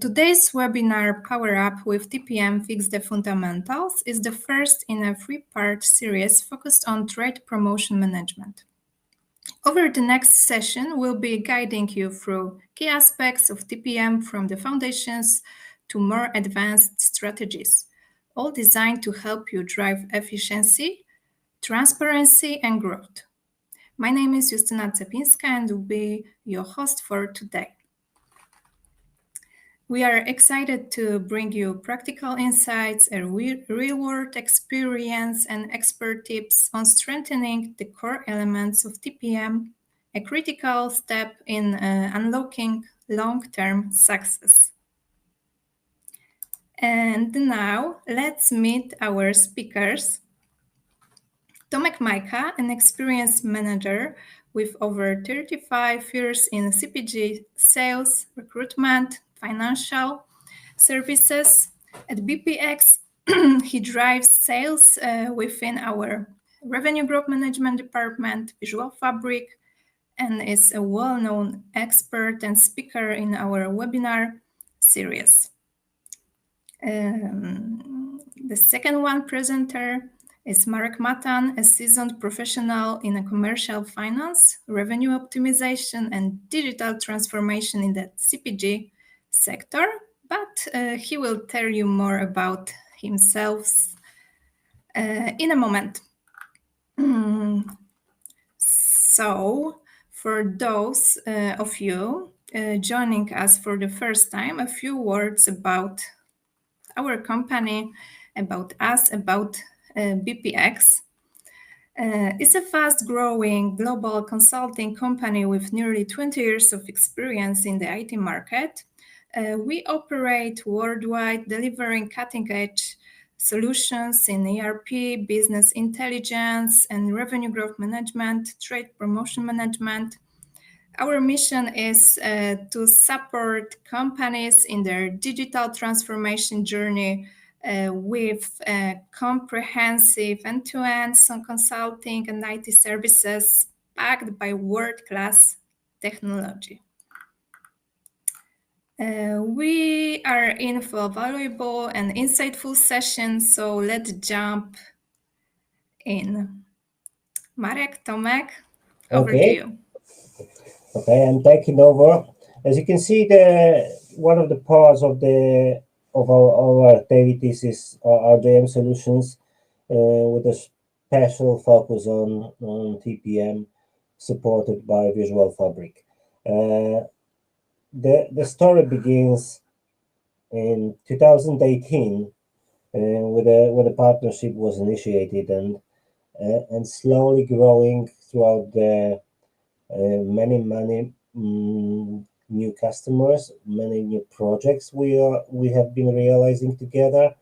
Today's webinar, Power Up with TPM Fix the Fundamentals, is the first in a three-part series focused on trade promotion management. Over the next session, we'll be guiding you through key aspects of TPM from the foundations to more advanced strategies, all designed to help you drive efficiency, transparency, and growth. My name is Justyna Cepińska and will be your host for today. We are excited to bring you practical insights, a real-world experience, and expert tips on strengthening the core elements of TPM, a critical step in unlocking long-term success. And now, let's meet our speakers. Tomek Majka, an experienced manager with over 35 years in CPG sales, recruitment, financial services. At BPX, he drives sales within our revenue growth management department, Visual Fabric, and is a well-known expert and speaker in our webinar series. The second one presenter is Marek Matan, a seasoned professional in commercial finance, revenue optimization, and digital transformation in the CPG sector, but he will tell you more about himself in a moment. So, for those of you joining us for the first time, a few words about our company, about us, about BPX. It's a fast-growing global consulting company with nearly 20 years of experience in the IT market. We operate worldwide, delivering cutting-edge solutions in ERP, business intelligence, and revenue growth management, trade promotion management. Our mission is to support companies in their digital transformation journey with comprehensive end-to-end consulting and IT services backed by world-class technology. We are in for a valuable and insightful session, so let's jump in. Marek, Tomek, over to you. Okay, I'm taking over. As you can see, one of the parts of our activities is RGM solutions, with a special focus on TPM, supported by Visual Fabric. The story begins in 2018, when a partnership was initiated and slowly growing throughout the many new customers, many new projects we have been realizing together,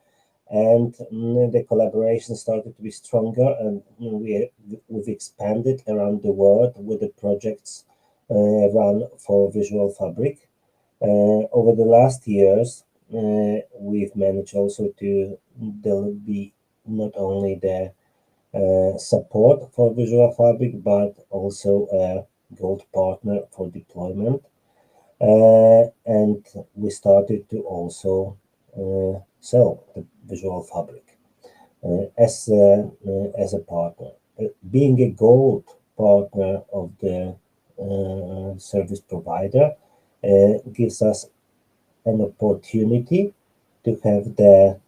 and the collaboration started to be stronger, and we've expanded around the world with the projects run for Visual Fabric. Over the last years, we've managed also to be not only the support for Visual Fabric, but also a gold partner for deployment. And we started to also sell the Visual Fabric as a partner. Being a gold partner of the service provider gives us an opportunity to have the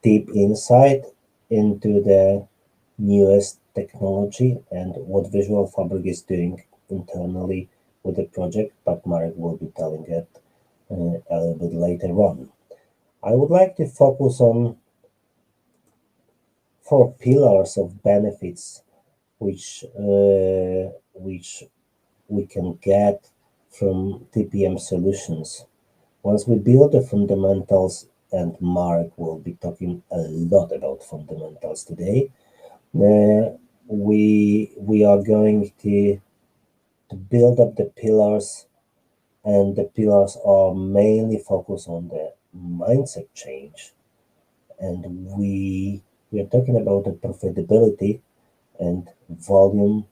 deep insight into the newest technology and what Visual Fabric is doing internally with the project, but Marek will be telling it a little bit later on. I would like to focus on 4 pillars of benefits which we can get from TPM solutions. Once we build the fundamentals, and Marek will be talking a lot about fundamentals today, we are going to build up the pillars, and the pillars are mainly focused on the mindset change. And we are talking about the profitability and volume,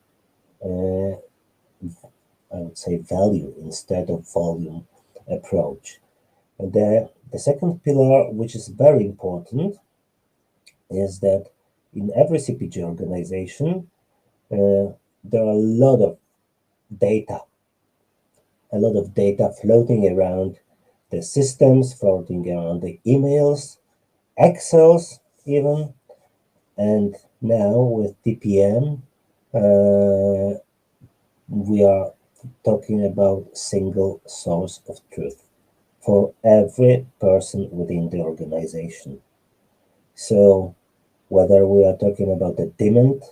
I would say value instead of volume approach. The second pillar, which is very important, is that in every CPG organization, there are data, a lot of data floating around the systems, floating around the emails, Excels even, and now with TPM, we are talking about single source of truth for every person within the organization. So whether we are talking about the demand,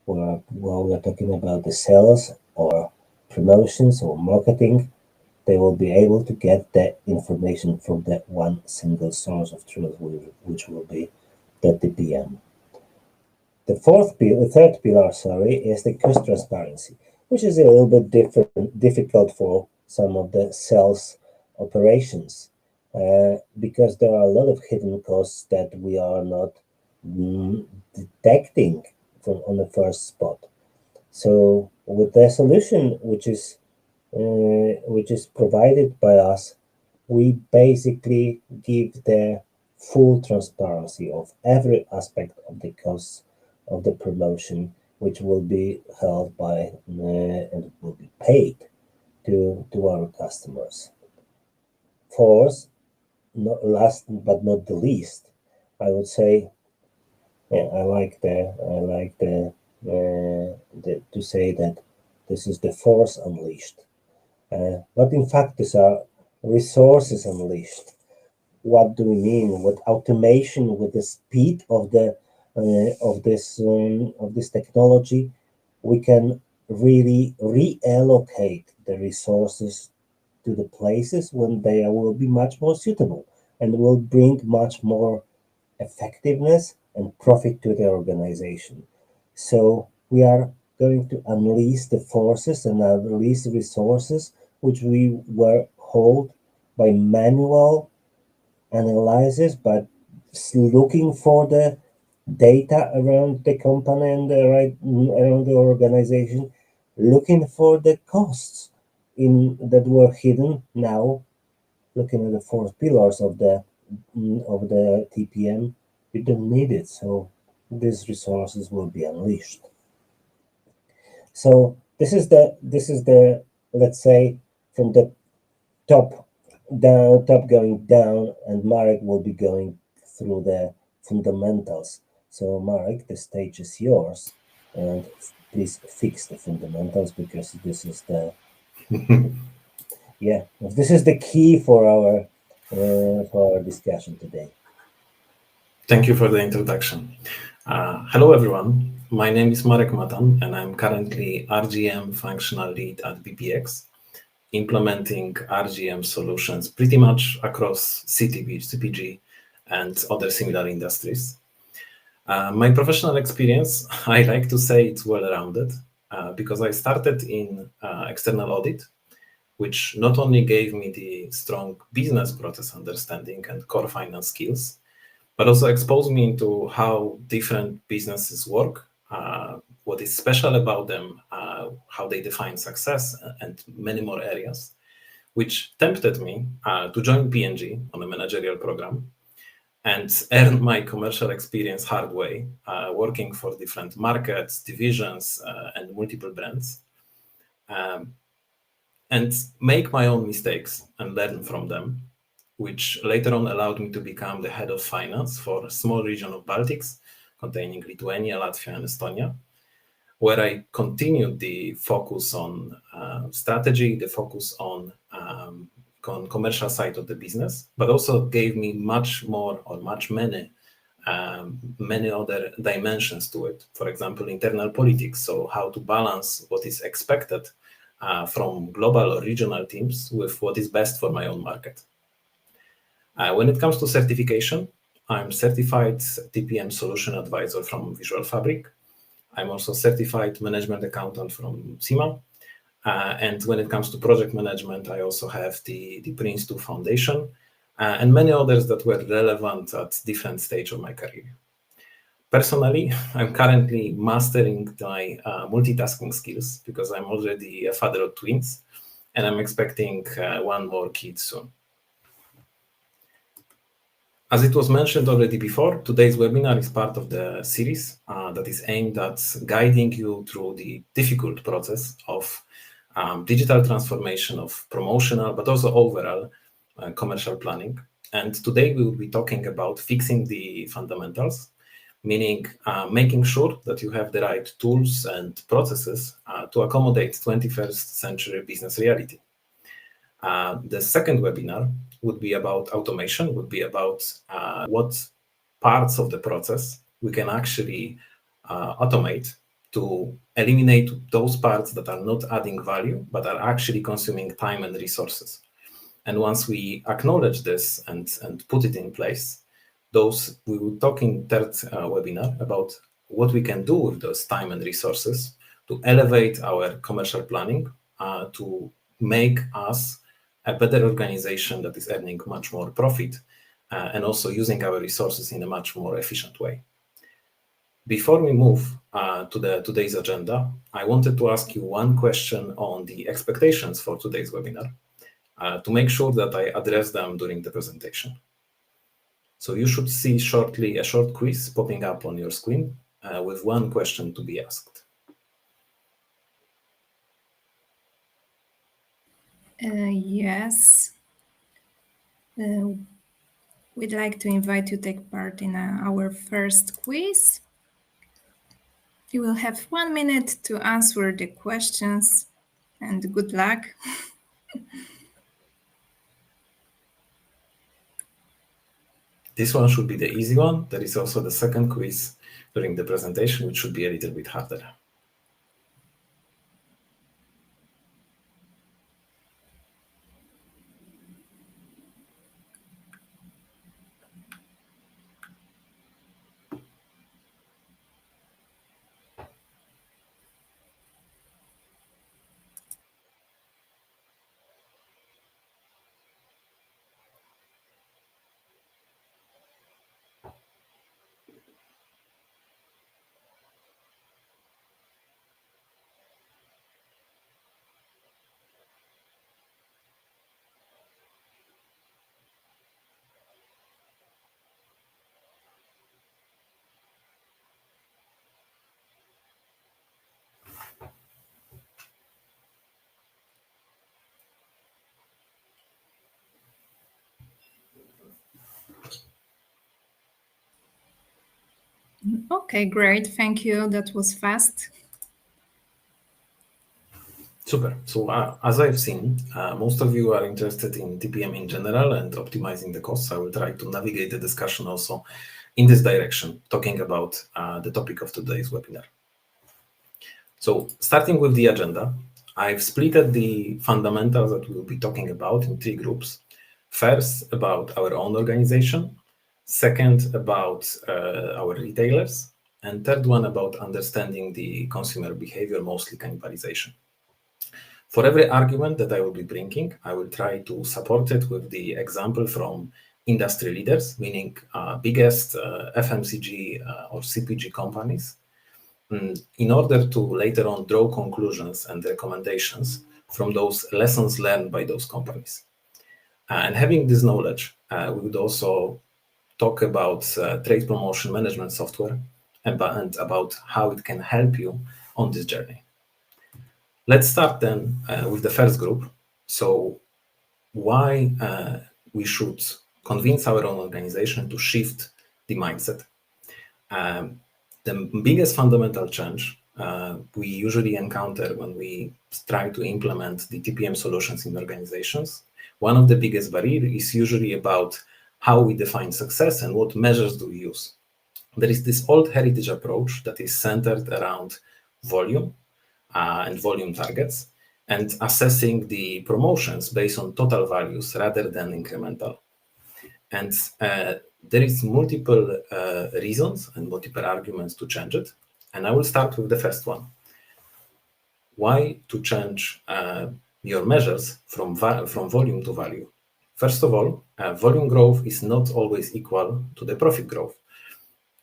or we are talking about the sales or promotions or marketing, they will be able to get that information from that one single source of truth, which will be the TPM. The third pillar, is the cost transparency, which is a little bit difficult for some of the sales operations, because there are a lot of hidden costs that we are not detecting on the first spot. So with the solution, which is provided by us, we basically give the full transparency of every aspect of the costs of the promotion, which will be held by and will be paid to our customers. Fourth, not last but not the least, I would say, to say that this is the force unleashed. But in fact, these are resources unleashed. What do we mean with automation, with the speed of this technology? We can really reallocate the resources to the places when they will be much more suitable and will bring much more effectiveness and profit to the organization. So we are going to unleash the forces and unleash resources which we were held by manual analysis, but looking for the data around the company and around the organization, looking for the costs in that were hidden. Now, looking at the four pillars of the TPM, we don't need it, so these resources will be unleashed. So this is the let's say from the top going down, and Marek will be going through the fundamentals. So Marek, the stage is yours, and please fix the fundamentals, because this is the this is the key for our discussion today. Thank you for the introduction. Hello, everyone. My name is Marek Matan, and I'm currently RGM Functional Lead at BPX, implementing RGM solutions pretty much across CPG, and other similar industries. My professional experience, I like to say it's well-rounded, because I started in external audit, which not only gave me the strong business process understanding and core finance skills, but also exposed me into how different businesses work, what is special about them, how they define success, and many more areas, which tempted me to join P&G on a managerial program and earn my commercial experience hard way, working for different markets, divisions, and multiple brands, and make my own mistakes and learn from them, which later on allowed me to become the head of finance for a small region of Baltics, containing Lithuania, Latvia, and Estonia, where I continued the focus on strategy, the focus on commercial side of the business, but also gave me many other dimensions to it. For example, internal politics, so how to balance what is expected from global or regional teams with what is best for my own market. When it comes to certification, I'm certified TPM solution advisor from Visual Fabric. I'm also certified management accountant from CIMA. And when it comes to project management, I also have the Prince 2 Foundation, and many others that were relevant at different stages of my career. Personally, I'm currently mastering my multitasking skills, because I'm already a father of twins, and I'm expecting one more kid soon. As it was mentioned already before, today's webinar is part of the series that is aimed at guiding you through the difficult process of digital transformation of promotional, but also overall commercial planning. And today we will be talking about fixing the fundamentals, meaning making sure that you have the right tools and processes to accommodate 21st century business reality. The second webinar would be about automation, would be about what parts of the process we can actually automate to eliminate those parts that are not adding value, but are actually consuming time and resources. And once we acknowledge this and put it in place, we will talk in third webinar about what we can do with those time and resources to elevate our commercial planning, to make us a better organization that is earning much more profit and also using our resources in a much more efficient way. Before we move to today's agenda, I wanted to ask you one question on the expectations for today's webinar to make sure that I address them during the presentation. So you should see shortly a short quiz popping up on your screen with one question to be asked. Yes. We'd like to invite you to take part in our first quiz. You will have 1 minute to answer the questions, and good luck. This one should be the easy one. There is also the second quiz during the presentation, which should be a little bit harder. Okay, great. Thank you. That was fast. Super. So as I've seen, most of you are interested in TPM in general and optimizing the costs. I will try to navigate the discussion also in this direction, talking about the topic of today's webinar. So starting with the agenda, I've splitted the fundamentals that we'll be talking about in 3 groups. First, about our own organization. Second, about our retailers. And third one, about understanding the consumer behavior, mostly cannibalization. For every argument that I will be bringing, I will try to support it with the example from industry leaders, meaning biggest FMCG or CPG companies, in order to later on draw conclusions and recommendations from those lessons learned by those companies. And having this knowledge, we would also talk about trade promotion management software and about how it can help you on this journey. Let's start then with the first group. So why we should convince our own organization to shift the mindset. The biggest fundamental change we usually encounter when we try to implement the TPM solutions in organizations, one of the biggest barriers is usually about how we define success and what measures do we use. There is this old heritage approach that is centered around volume and volume targets and assessing the promotions based on total values rather than incremental. And there is multiple reasons and multiple arguments to change it. And I will start with the first one. Why to change your measures from volume to value? First of all, volume growth is not always equal to the profit growth.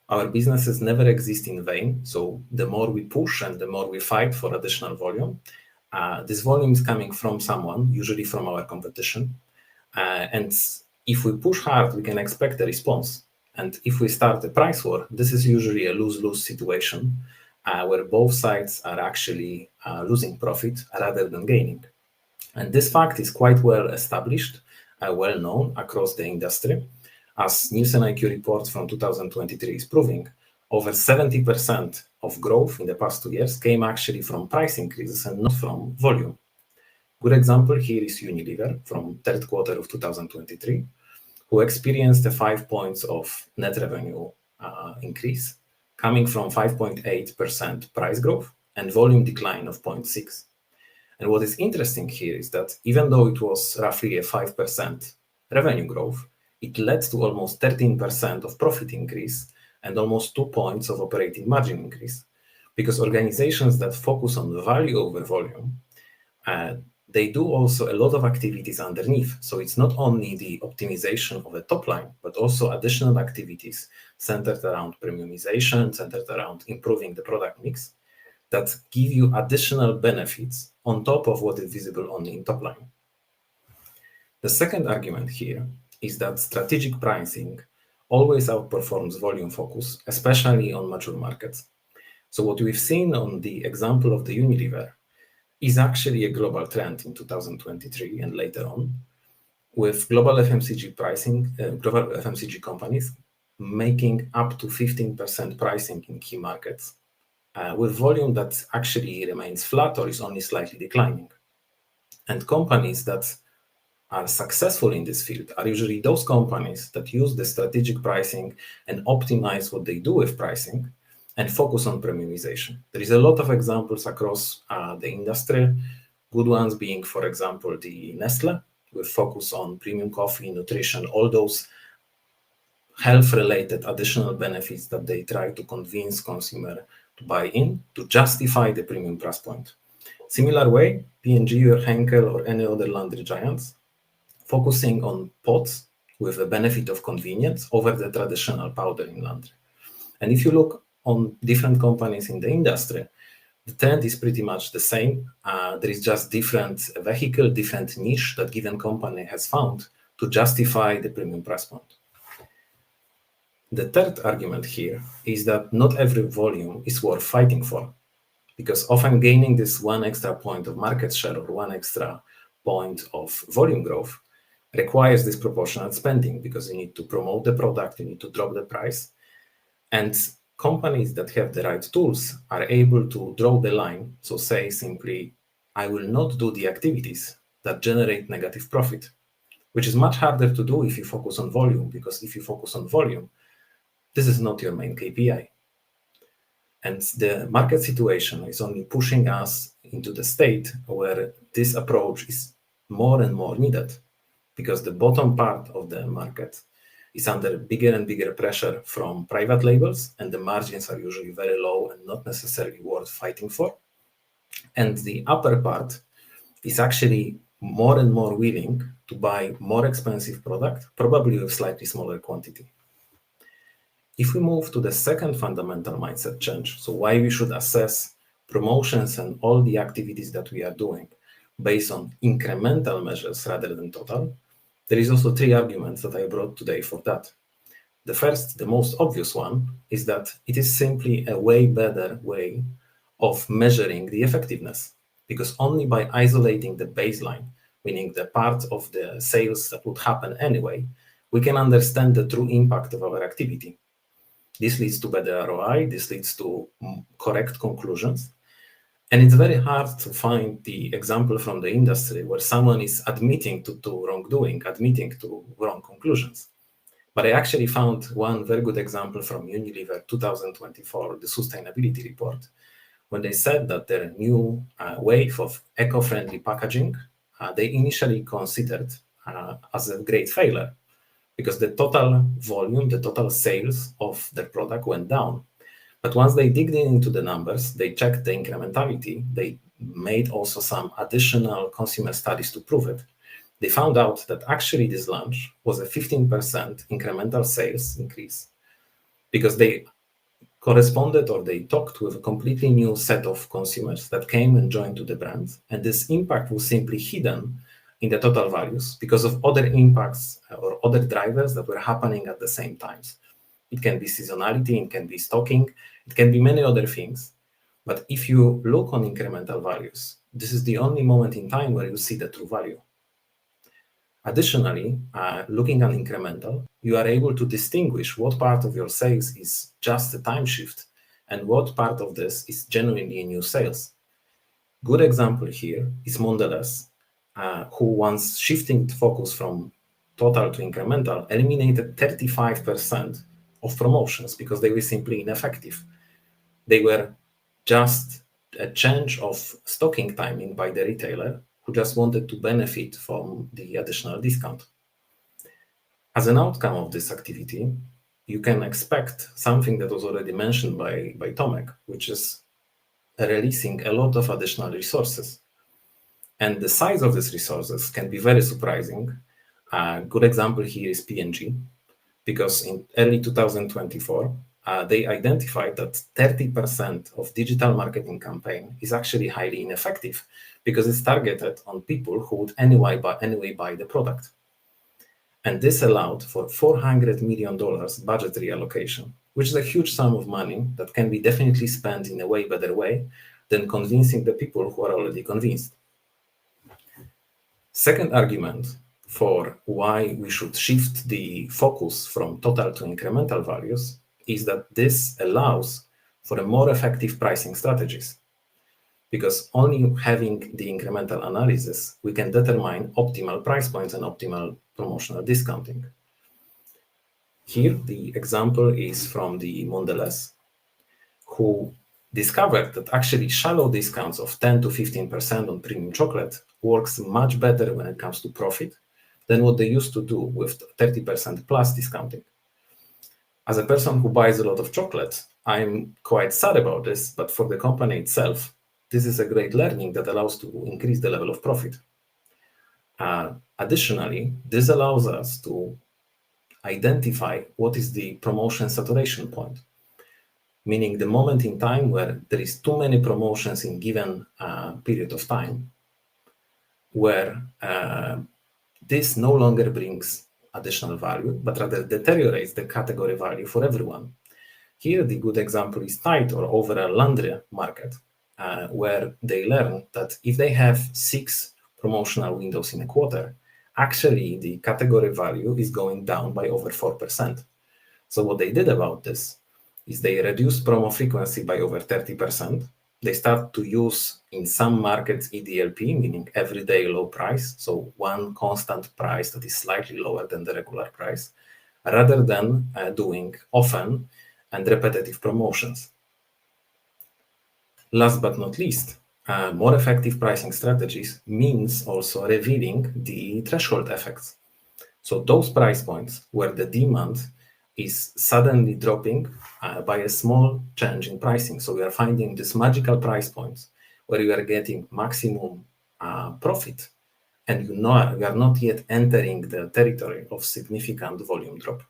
Our businesses never exist in vain. So the more we push and the more we fight for additional volume, this volume is coming from someone, usually from our competition. And If we push hard, we can expect a response. And if we start a price war, this is usually a lose-lose situation where both sides are actually losing profit rather than gaining. And this fact is quite well established, well known across the industry. As Nielsen IQ report from 2023 is proving, over 70% of growth in the past 2 years came actually from price increases and not from volume. Good example here is Unilever from third quarter of 2023, who experienced a 5 points of net revenue increase, coming from 5.8% price growth and volume decline of 0.6. And what is interesting here is that even though it was roughly a 5% revenue growth, it led to almost 13% of profit increase and almost 2 points of operating margin increase. Because organizations that focus on value over volume, they do also a lot of activities underneath. So it's not only the optimization of the top line, but also additional activities centered around premiumization, centered around improving the product mix that give you additional benefits on top of what is visible only in top line. The second argument here is that strategic pricing always outperforms volume focus, especially on mature markets. So what we've seen on the example of the Unilever is actually a global trend in 2023 and later on, with global FMCG pricing, global FMCG companies making up to 15% pricing in key markets, with volume that actually remains flat or is only slightly declining. And companies that are successful in this field are usually those companies that use the strategic pricing and optimize what they do with pricing and focus on premiumization. There is a lot of examples across the industry, good ones being, for example, the Nestle, with focus on premium coffee, nutrition, all those health-related additional benefits that they try to convince consumer to buy in to justify the premium price point. Similar way, P&G or Henkel or any other laundry giants focusing on pots with the benefit of convenience over the traditional powder in laundry. And if you look on different companies in the industry, the trend is pretty much the same. There is just different vehicle, different niche that given company has found to justify the premium price point. The third argument here is that not every volume is worth fighting for, because often gaining this 1 extra point of market share or 1 extra point of volume growth requires disproportionate spending because you need to promote the product, you need to drop the price. And companies that have the right tools are able to draw the line. So say simply, I will not do the activities that generate negative profit, which is much harder to do if you focus on volume, because if you focus on volume, this is not your main KPI. And the market situation is only pushing us into the state where this approach is more and more needed, because the bottom part of the market is under bigger and bigger pressure from private labels, and the margins are usually very low and not necessarily worth fighting for. And the upper part is actually more and more willing to buy more expensive product, probably with slightly smaller quantity. If we move to the second fundamental mindset change, so why we should assess promotions and all the activities that we are doing based on incremental measures rather than total, there is also 3 arguments that I brought today for that. The first, the most obvious one, is that it is simply a way better way of measuring the effectiveness, because only by isolating the baseline, meaning the part of the sales that would happen anyway, we can understand the true impact of our activity. This leads to better ROI, this leads to correct conclusions. And it's very hard to find the example from the industry where someone is admitting to wrongdoing, admitting to wrong conclusions. But I actually found one very good example from Unilever 2024, the sustainability report, when they said that their new wave of eco-friendly packaging, they initially considered as a great failure, because the total volume, the total sales of their product went down. But once they digged into the numbers, they checked the incrementality, they made also some additional consumer studies to prove it. They found out that actually this launch was a 15% incremental sales increase, because they corresponded or they talked with a completely new set of consumers that came and joined to the brand. And this impact was simply hidden in the total values because of other impacts or other drivers that were happening at the same times. It can be seasonality, it can be stocking, it can be many other things. But if you look on incremental values, this is the only moment in time where you see the true value. Additionally, looking at incremental, you are able to distinguish what part of your sales is just a time shift and what part of this is genuinely new sales. Good example here is Mondelez, who once shifting focus from total to incremental, eliminated 35% of promotions because they were simply ineffective. They were just a change of stocking timing by the retailer who just wanted to benefit from the additional discount. As an outcome of this activity, you can expect something that was already mentioned by Tomek, which is releasing a lot of additional resources. And the size of these resources can be very surprising. A good example here is P&G, because in early 2024, they identified that 30% of digital marketing campaign is actually highly ineffective because it's targeted on people who would anyway buy the product. And this allowed for $400 million budget reallocation, which is a huge sum of money that can be definitely spent in a way better way than convincing the people who are already convinced. Second argument for why we should shift the focus from total to incremental values is that this allows for a more effective pricing strategies. Because only having the incremental analysis, we can determine optimal price points and optimal promotional discounting. Here, the example is from the Mondelez, who discovered that actually shallow discounts of 10 to 15% on premium chocolate works much better when it comes to profit than what they used to do with 30% plus discounting. As a person who buys a lot of chocolate, I'm quite sad about this, but for the company itself, this is a great learning that allows to increase the level of profit. Additionally, this allows us to identify what is the promotion saturation point, meaning the moment in time where there is too many promotions in given period of time, where this no longer brings additional value, but rather deteriorates the category value for everyone. Here, the good example is Tide or overall laundry market, where they learn that if they have 6 promotional windows in a quarter, actually the category value is going down by over 4%. So what they did about this is they reduced promo frequency by over 30%. They start to use in some markets EDLP, meaning everyday low price, so one constant price that is slightly lower than the regular price, rather than doing often and repetitive promotions. Last but not least, more effective pricing strategies means also revealing the threshold effects. So those price points where the demand is suddenly dropping by a small change in pricing. So we are finding these magical price points where you are getting maximum profit, and we are not yet entering the territory of significant volume drop.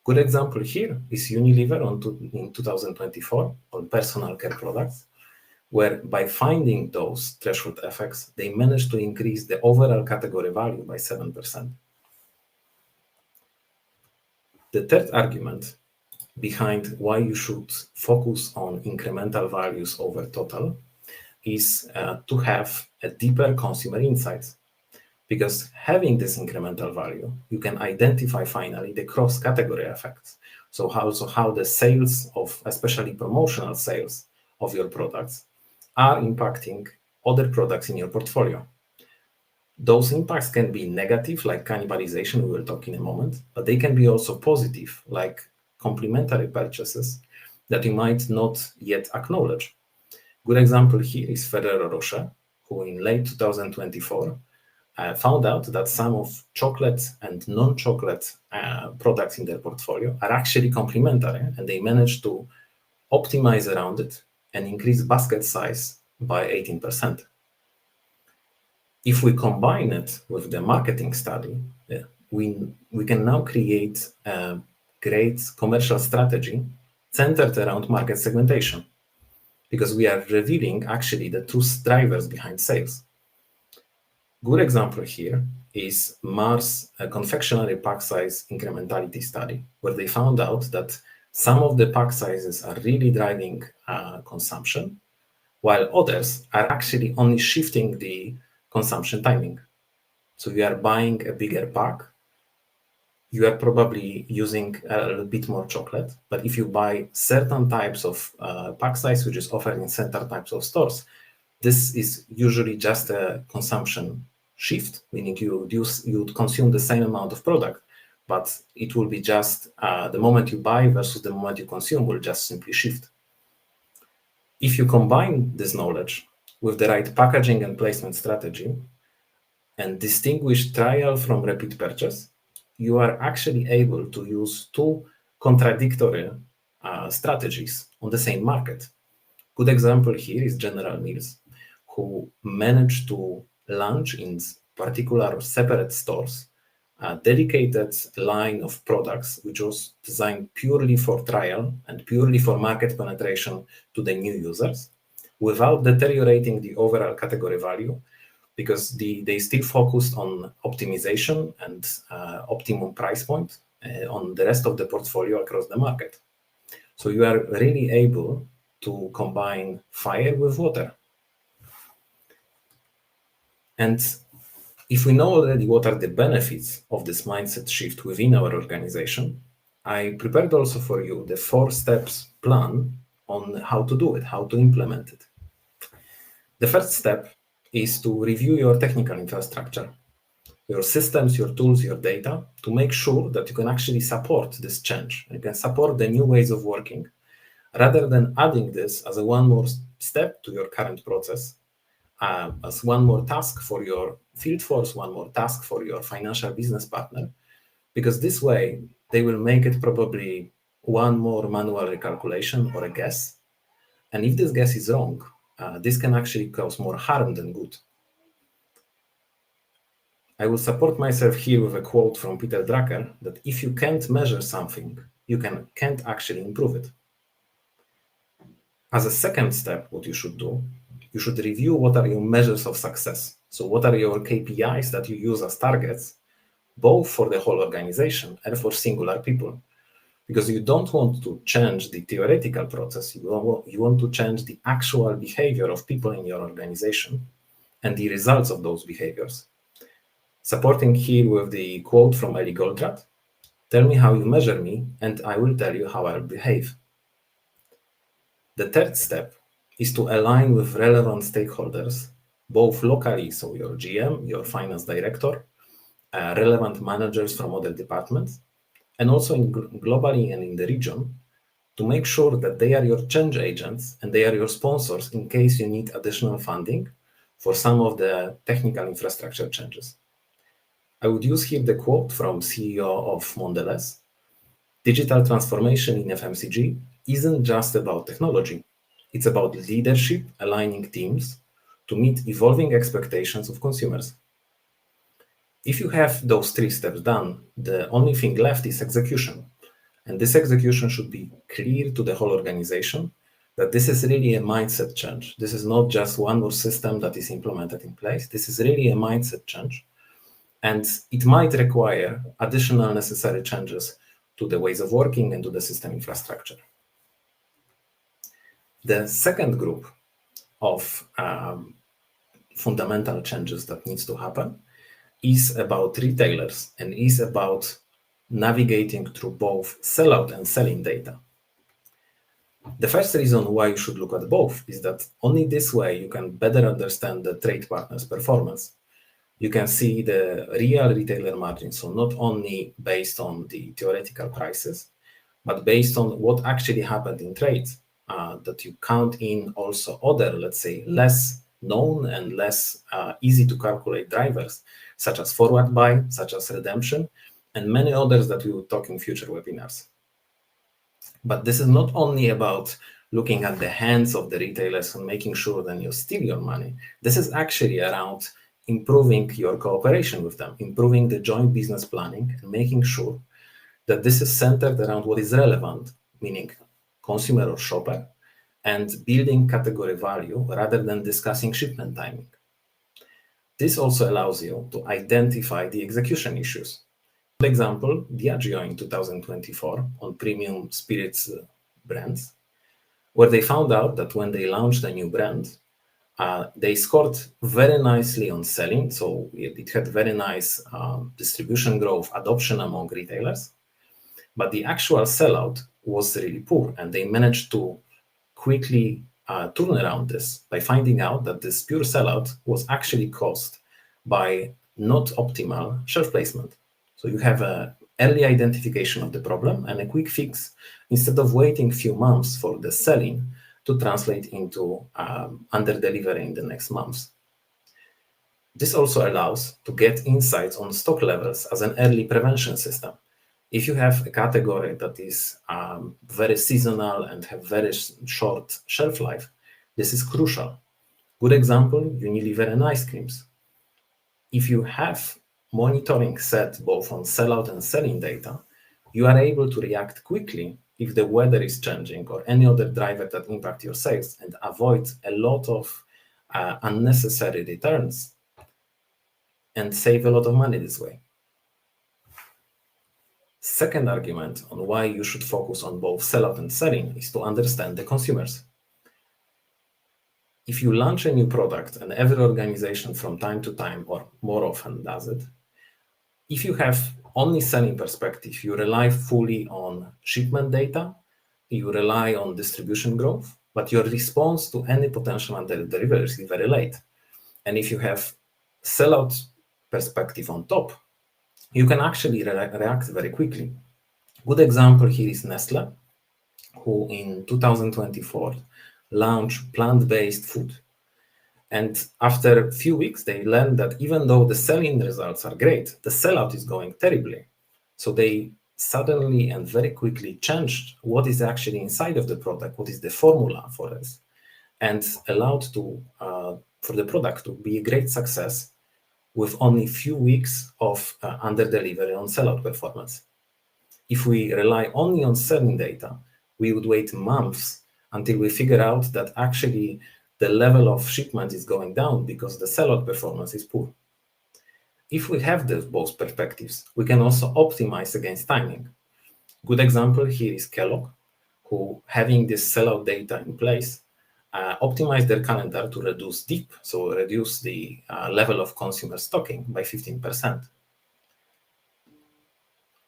Good example here is Unilever in 2024 on personal care products, where by finding those threshold effects, they managed to increase the overall category value by 7%. The third argument behind why you should focus on incremental values over total is to have a deeper consumer insights. Because having this incremental value, you can identify finally the cross-category effects. So how the sales of, especially promotional sales of your products, are impacting other products in your portfolio. Those impacts can be negative, like cannibalization, we will talk in a moment, but they can be also positive, like complementary purchases that you might not yet acknowledge. Good example here is Ferrero Rocher, who in late 2024 found out that some of chocolate and non-chocolate products in their portfolio are actually complementary, and they managed to optimize around it and increase basket size by 18%. If we combine it with the marketing study, we can now create a great commercial strategy centered around market segmentation, because we are revealing actually the true drivers behind sales. Good example here is Mars confectionery pack size incrementality study, where they found out that some of the pack sizes are really driving consumption, while others are actually only shifting the consumption timing. So you are buying a bigger pack, you are probably using a little bit more chocolate, but if you buy certain types of pack size, which is offered in certain types of stores, this is usually just a consumption shift, meaning you consume the same amount of product, but it will be just the moment you buy versus the moment you consume will just simply shift. If you combine this knowledge with the right packaging and placement strategy and distinguish trial from repeat purchase, you are actually able to use two contradictory strategies on the same market. Good example here is General Mills, who managed to launch in particular separate stores a dedicated line of products which was designed purely for trial and purely for market penetration to the new users without deteriorating the overall category value, because they still focused on optimization and optimum price point on the rest of the portfolio across the market. So you are really able to combine fire with water. And if we know already what are the benefits of this mindset shift within our organization, I prepared also for you the 4 steps plan on how to do it, how to implement it. The first step is to review your technical infrastructure, your systems, your tools, your data, to make sure that you can actually support this change. You can support the new ways of working, rather than adding this as a one more step to your current process, as one more task for your field force, one more task for your financial business partner, because this way they will make it probably one more manual recalculation or a guess. And if this guess is wrong, this can actually cause more harm than good. I will support myself here with a quote from Peter Drucker that if you can't measure something, you can't actually improve it. As a second step, what you should do, you should review what are your measures of success. So what are your KPIs that you use as targets, both for the whole organization and for singular people. Because you don't want to change the theoretical process, you want to change the actual behavior of people in your organization and the results of those behaviors. Supporting here with the quote from Ellie Goldratt, tell me how you measure me and I will tell you how I'll behave. The third step is to align with relevant stakeholders, both locally, so your GM, your finance director, relevant managers from other departments, and also globally and in the region, to make sure that they are your change agents and they are your sponsors in case you need additional funding for some of the technical infrastructure changes. I would use here the quote from CEO of Mondelez. Digital transformation in FMCG isn't just about technology. It's about leadership aligning teams to meet evolving expectations of consumers. If you have those 3 steps done, the only thing left is execution. And this execution should be clear to the whole organization that this is really a mindset change. This is not just one more system that is implemented in place. This is really a mindset change. And it might require additional necessary changes to the ways of working and to the system infrastructure. The second group of fundamental changes that needs to happen is about retailers and is about navigating through both sellout and sell-in data. The first reason why you should look at both is that only this way you can better understand the trade partner's performance. You can see the real retailer margin, so not only based on the theoretical prices, but based on what actually happened in trade, that you count in also other, let's say, less known and less easy to calculate drivers, such as forward buy, such as redemption, and many others that we will talk in future webinars. But this is not only about looking at the hands of the retailers and making sure that you steal your money. This is actually around improving your cooperation with them, improving the joint business planning, and making sure that this is centered around what is relevant, meaning consumer or shopper, and building category value rather than discussing shipment timing. This also allows you to identify the execution issues. For example, Diageo in 2024 on premium spirits brands, where they found out that when they launched a new brand, they scored very nicely on selling, so it had very nice distribution growth, adoption among retailers, but the actual sellout was really poor, and they managed to quickly turn around this by finding out that this pure sellout was actually caused by not optimal shelf placement. So you have an early identification of the problem and a quick fix instead of waiting a few months for the selling to translate into under delivery in the next months. This also allows to get insights on stock levels as an early prevention system. If you have a category that is very seasonal and have very short shelf life, this is crucial. Good example, Unilever and ice creams. If you have monitoring set both on sellout and selling data, you are able to react quickly if the weather is changing or any other driver that impact your sales and avoid a lot of unnecessary returns and save a lot of money this way. Second argument on why you should focus on both sellout and selling is to understand the consumers. If you launch a new product, and every organization from time to time or more often does it, if you have only selling perspective, you rely fully on shipment data, you rely on distribution growth, but your response to any potential under delivery is very late. And if you have sellout perspective on top, you can actually react very quickly. Good example here is Nestle, who in 2024 launched plant-based food. And after a few weeks, they learned that even though the sell-in results are great, the sellout is going terribly. So they suddenly and very quickly changed what is actually inside of the product, what is the formula for this, and allowed for the product to be a great success with only few weeks of under delivery on sellout performance. If we rely only on selling data, we would wait months until we figure out that actually the level of shipment is going down because the sellout performance is poor. If we have both perspectives, we can also optimize against timing. Good example here is Kellogg, who, having this sellout data in place, optimize their calendar to reduce dip, so reduce the level of consumer stocking by 15%.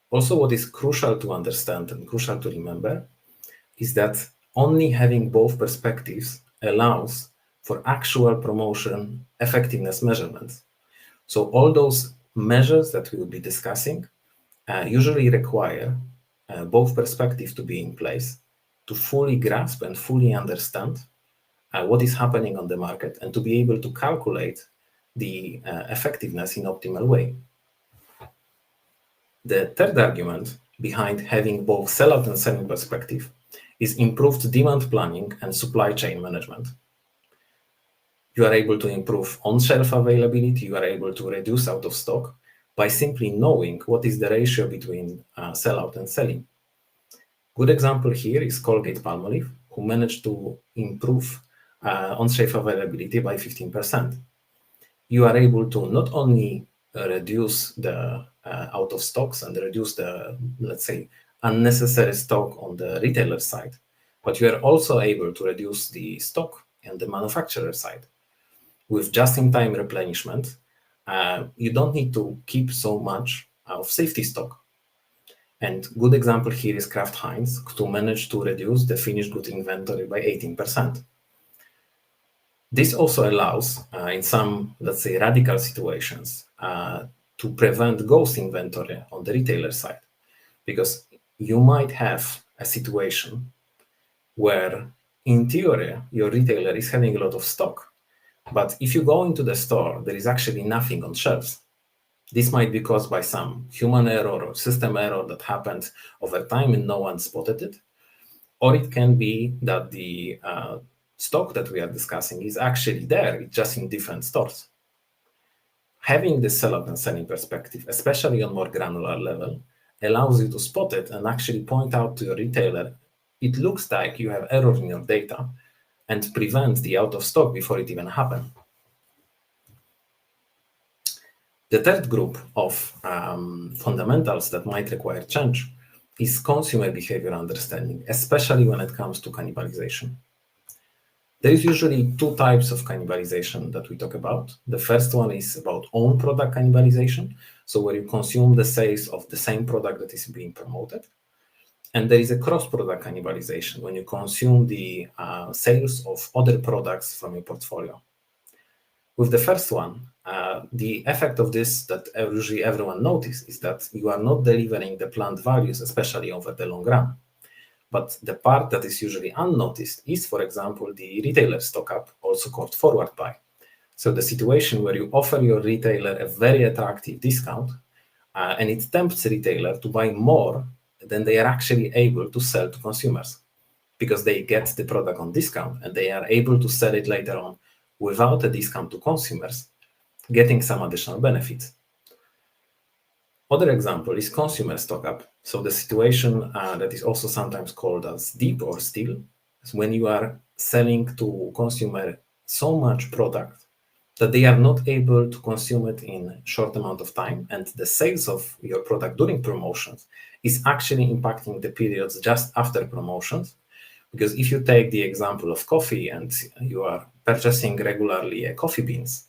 Also, what is crucial to understand and crucial to remember is that only having both perspectives allows for actual promotion effectiveness measurements. So all those measures that we will be discussing usually require both perspectives to be in place to fully grasp and fully understand what is happening on the market and to be able to calculate the effectiveness in optimal way. The third argument behind having both sellout and selling perspective is improved demand planning and supply chain management. You are able to improve on-shelf availability, you are able to reduce out of stock by simply knowing what is the ratio between sellout and selling. Good example here is Colgate-Palmolive, who managed to improve on-shelf availability by 15%. You are able to not only reduce the out of stocks and reduce the, let's say, unnecessary stock on the retailer side, but you are also able to reduce the stock on the manufacturer side. With just-in-time replenishment, you don't need to keep so much of safety stock. And good example here is Kraft Heinz, who managed to reduce the finished good inventory by 18%. This also allows, in some, let's say, radical situations, to prevent ghost inventory on the retailer side. Because you might have a situation where, in theory, your retailer is having a lot of stock. But if you go into the store, there is actually nothing on shelves. This might be caused by some human error or system error that happened over time and no one spotted it. Or it can be that the stock that we are discussing is actually there, it's just in different stores. Having this sellout and selling perspective, especially on more granular level, allows you to spot it and actually point out to your retailer, it looks like you have error in your data, and prevent the out of stock before it even happened. The third group of fundamentals that might require change is consumer behavior understanding, especially when it comes to cannibalization. There is usually two types of cannibalization that we talk about. The first one is about own product cannibalization, so where you consume the sales of the same product that is being promoted. And there is a cross-product cannibalization, when you consume the sales of other products from your portfolio. With the first one, the effect of this that usually everyone notices is that you are not delivering the planned values, especially over the long run. But the part that is usually unnoticed is, for example, the retailer stock up, also called forward buy. So the situation where you offer your retailer a very attractive discount, and it tempts retailer to buy more than they are actually able to sell to consumers, because they get the product on discount and they are able to sell it later on without a discount to consumers, getting some additional benefits. Other example is consumer stock up. So the situation that is also sometimes called as deep or steal is when you are selling to consumer so much product that they are not able to consume it in short amount of time, and the sales of your product during promotions is actually impacting the periods just after promotions. Because if you take the example of coffee and you are purchasing regularly coffee beans,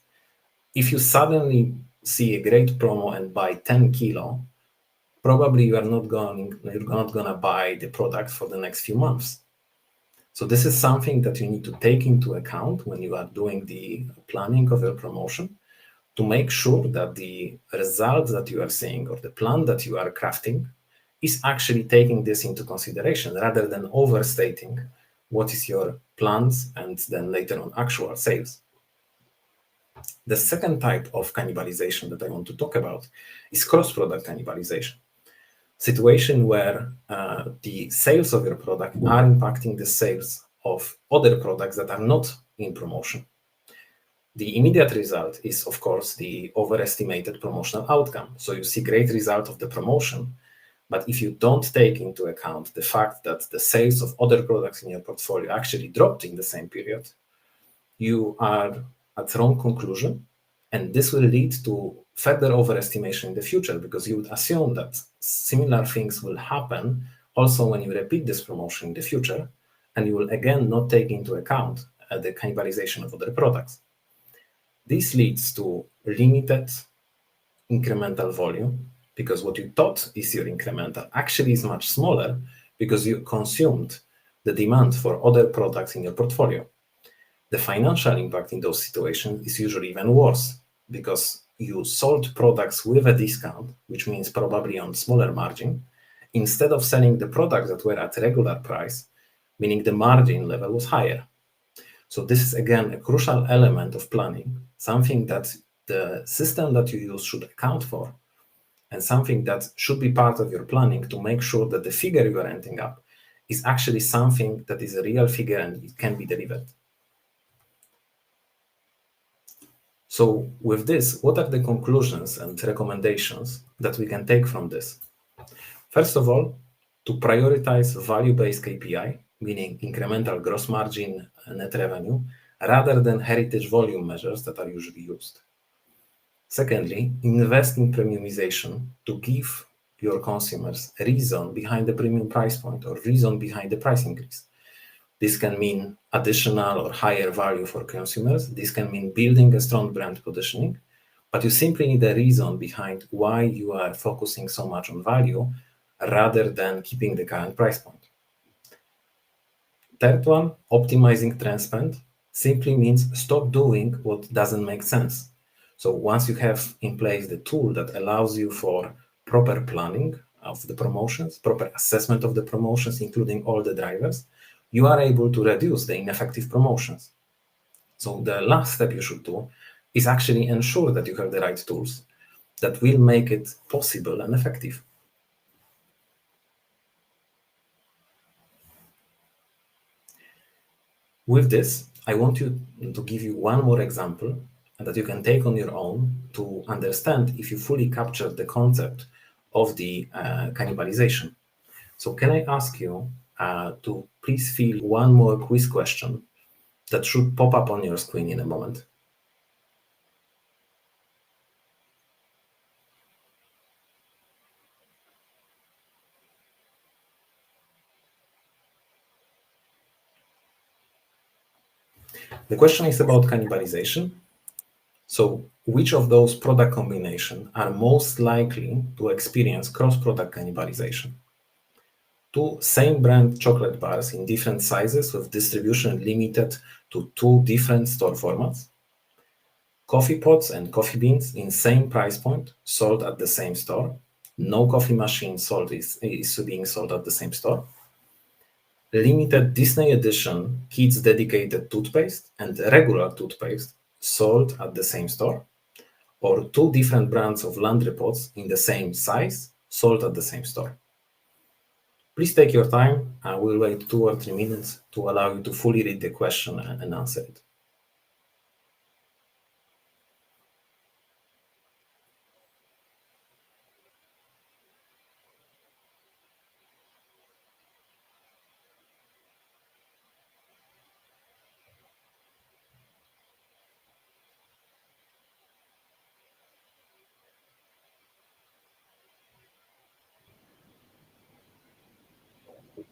if you suddenly see a great promo and buy 10 kilo, probably you're not gonna buy the product for the next few months. So this is something that you need to take into account when you are doing the planning of your promotion, to make sure that the results that you are seeing or the plan that you are crafting is actually taking this into consideration, rather than overstating what is your plans and then later on actual sales. The second type of cannibalization that I want to talk about is cross-product cannibalization. Situation where the sales of your product are impacting the sales of other products that are not in promotion. The immediate result is, of course, the overestimated promotional outcome. So you see great result of the promotion, but if you don't take into account the fact that the sales of other products in your portfolio actually dropped in the same period, you are at wrong conclusion, and this will lead to further overestimation in the future, because you would assume that similar things will happen also when you repeat this promotion in the future, and you will again not take into account the cannibalization of other products. This leads to limited incremental volume, because what you thought is your incremental actually is much smaller, because you consumed the demand for other products in your portfolio. The financial impact in those situations is usually even worse, because you sold products with a discount, which means probably on smaller margin, instead of selling the products that were at regular price, meaning the margin level was higher. So this is again a crucial element of planning, something that the system that you use should account for, and something that should be part of your planning to make sure that the figure you are ending up is actually something that is a real figure and it can be delivered. So with this, what are the conclusions and recommendations that we can take from this? First of all, to prioritize value-based KPI, meaning incremental gross margin, net revenue, rather than heritage volume measures that are usually used. Secondly, invest in premiumization to give your consumers a reason behind the premium price point or reason behind the price increase. This can mean additional or higher value for consumers. This can mean building a strong brand positioning, but you simply need a reason behind why you are focusing so much on value rather than keeping the current price point. Third one, optimizing trend spend simply means stop doing what doesn't make sense. So once you have in place the tool that allows you for proper planning of the promotions, proper assessment of the promotions, including all the drivers, you are able to reduce the ineffective promotions. So the last step you should do is actually ensure that you have the right tools that will make it possible and effective. With this, I want to give you one more example that you can take on your own to understand if you fully captured the concept of the cannibalization. So can I ask you to please fill one more quiz question that should pop up on your screen in a moment. The question is about cannibalization. So which of those product combinations are most likely to experience cross-product cannibalization? Two same brand chocolate bars in different sizes with distribution limited to two different store formats. Coffee pots and coffee beans in same price point sold at the same store. No coffee machine is being sold at the same store. Limited Disney edition kids dedicated toothpaste and regular toothpaste sold at the same store, or two different brands of laundry pots in the same size sold at the same store. Please take your time. I will wait 2 or 3 minutes to allow you to fully read the question and answer it.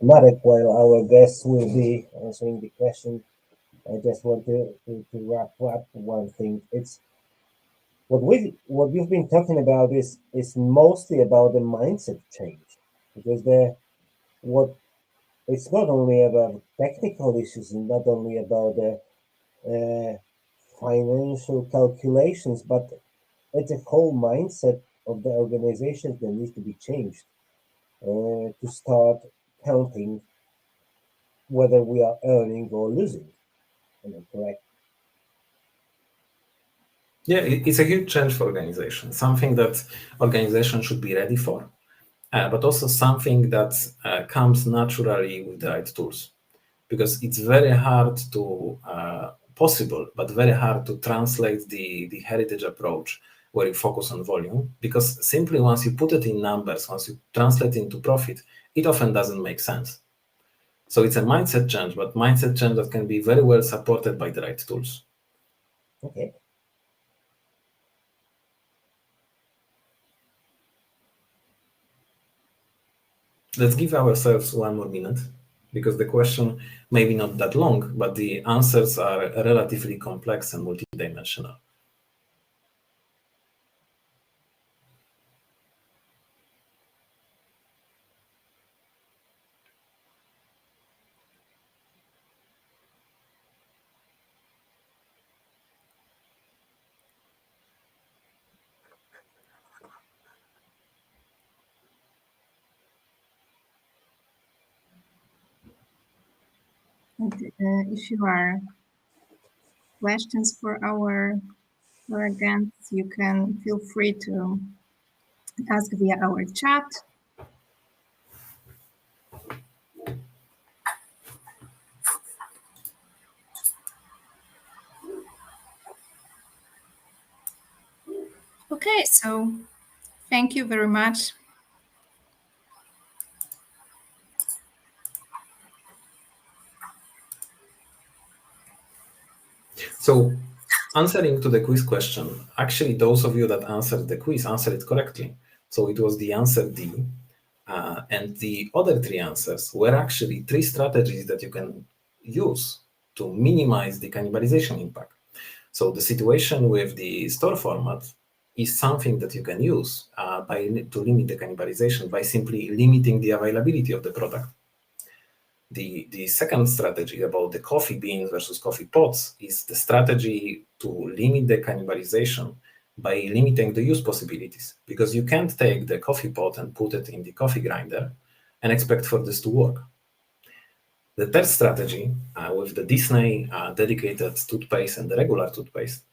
Marek, while our guests will be answering the question, I just want to wrap up one thing. It's what you've been talking about is mostly about the mindset change, because it's not only about technical issues and not only about the financial calculations, but it's a whole mindset of the organization that needs to be changed to start counting whether we are earning or losing. Am I correct? Yeah, it's a huge change for organizations, something that organizations should be ready for, but also something that comes naturally with the right tools. Because it's very hard to, possible, but very hard to translate the heritage approach where you focus on volume, because simply once you put it in numbers, once you translate into profit, it often doesn't make sense. So it's a mindset change, but mindset change that can be very well supported by the right tools. Okay. Let's give ourselves 1 more minute, because the question may be not that long, but the answers are relatively complex and multidimensional. If you are questions for our guests, you can feel free to ask via our chat. Okay, so thank you very much. So answering to the quiz question, actually those of you that answered the quiz answered it correctly. So it was the answer D. And the other 3 answers were actually 3 strategies that you can use to minimize the cannibalization impact. So the situation with the store format is something that you can use to limit the cannibalization by simply limiting the availability of the product. The second strategy about the coffee beans versus coffee pots is the strategy to limit the cannibalization by limiting the use possibilities, because you can't take the coffee pot and put it in the coffee grinder and expect for this to work. The third strategy with the Disney dedicated toothpaste and the regular toothpaste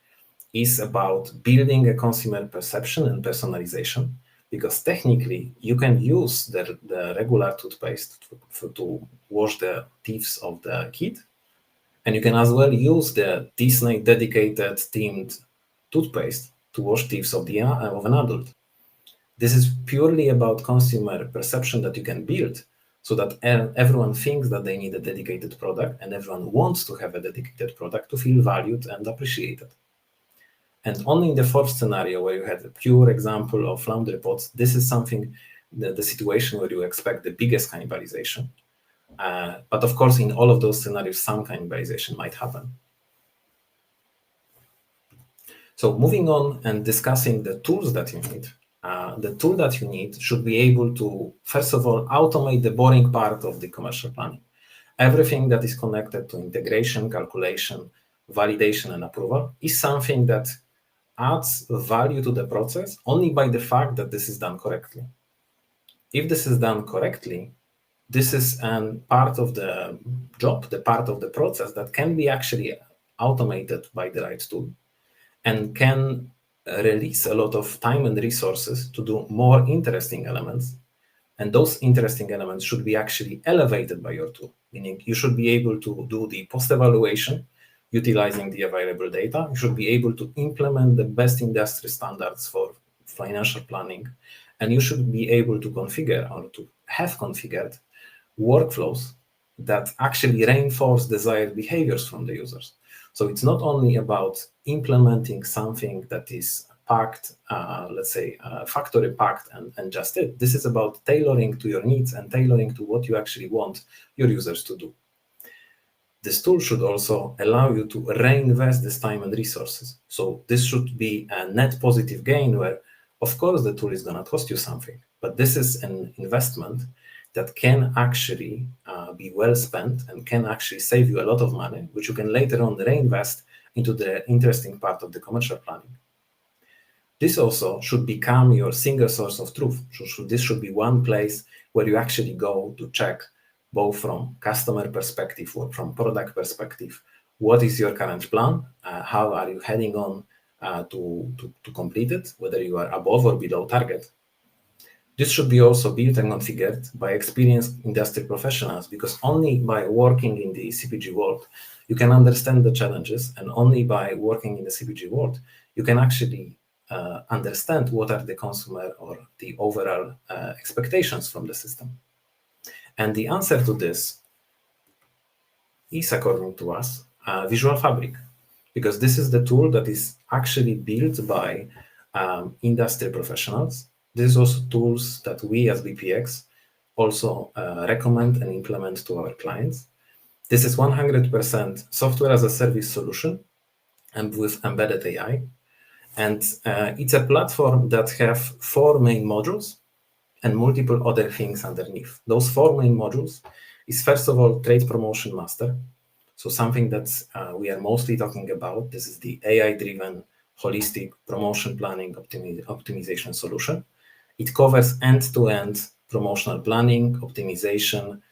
is about building a consumer perception and personalization, because technically you can use the regular toothpaste to wash the teeth of the kid, and you can as well use the Disney dedicated themed toothpaste to wash teeth of an adult. This is purely about consumer perception that you can build, so that everyone thinks that they need a dedicated product and everyone wants to have a dedicated product to feel valued and appreciated. And only in the fourth scenario, where you had a pure example of laundry pots, this is something, the situation where you expect the biggest cannibalization. But of course, in all of those scenarios, some cannibalization might happen. So moving on and discussing the tools that you need. The tool that you need should be able to, first of all, automate the boring part of the commercial planning. Everything that is connected to integration, calculation, validation, and approval is something that adds value to the process only by the fact that this is done correctly. If this is done correctly, this is a part of the job, the part of the process that can be actually automated by the right tool and can release a lot of time and resources to do more interesting elements. And those interesting elements should be actually elevated by your tool, meaning you should be able to do the post-evaluation utilizing the available data. You should be able to implement the best industry standards for financial planning, and you should be able to configure or to have configured workflows that actually reinforce desired behaviors from the users. So it's not only about implementing something that is packed, let's say, factory packed and just it. This is about tailoring to your needs and tailoring to what you actually want your users to do. This tool should also allow you to reinvest this time and resources. So this should be a net positive gain where, of course, the tool is going to cost you something, but this is an investment that can actually be well spent and can actually save you a lot of money, which you can later on reinvest into the interesting part of the commercial planning. This also should become your single source of truth. This should be one place where you actually go to check, both from customer perspective or from product perspective, what is your current plan, how are you heading on to complete it, whether you are above or below target. This should be also built and configured by experienced industry professionals, because only by working in the CPG world, you can understand the challenges, and only by working in the CPG world, you can actually understand what are the consumer or the overall expectations from the system. And the answer to this is, according to us, Visual Fabric, because this is the tool that is actually built by industry professionals. This is also tools that we as BPX also recommend and implement to our clients. This is 100% software as a service solution and with embedded AI. And it's a platform that have 4 main modules and multiple other things underneath. Those 4 main modules is, first of all, Trade Promotion Master. So something that we are mostly talking about. This is the AI-driven holistic promotion planning optimization solution. It covers end-to-end promotional planning, optimization,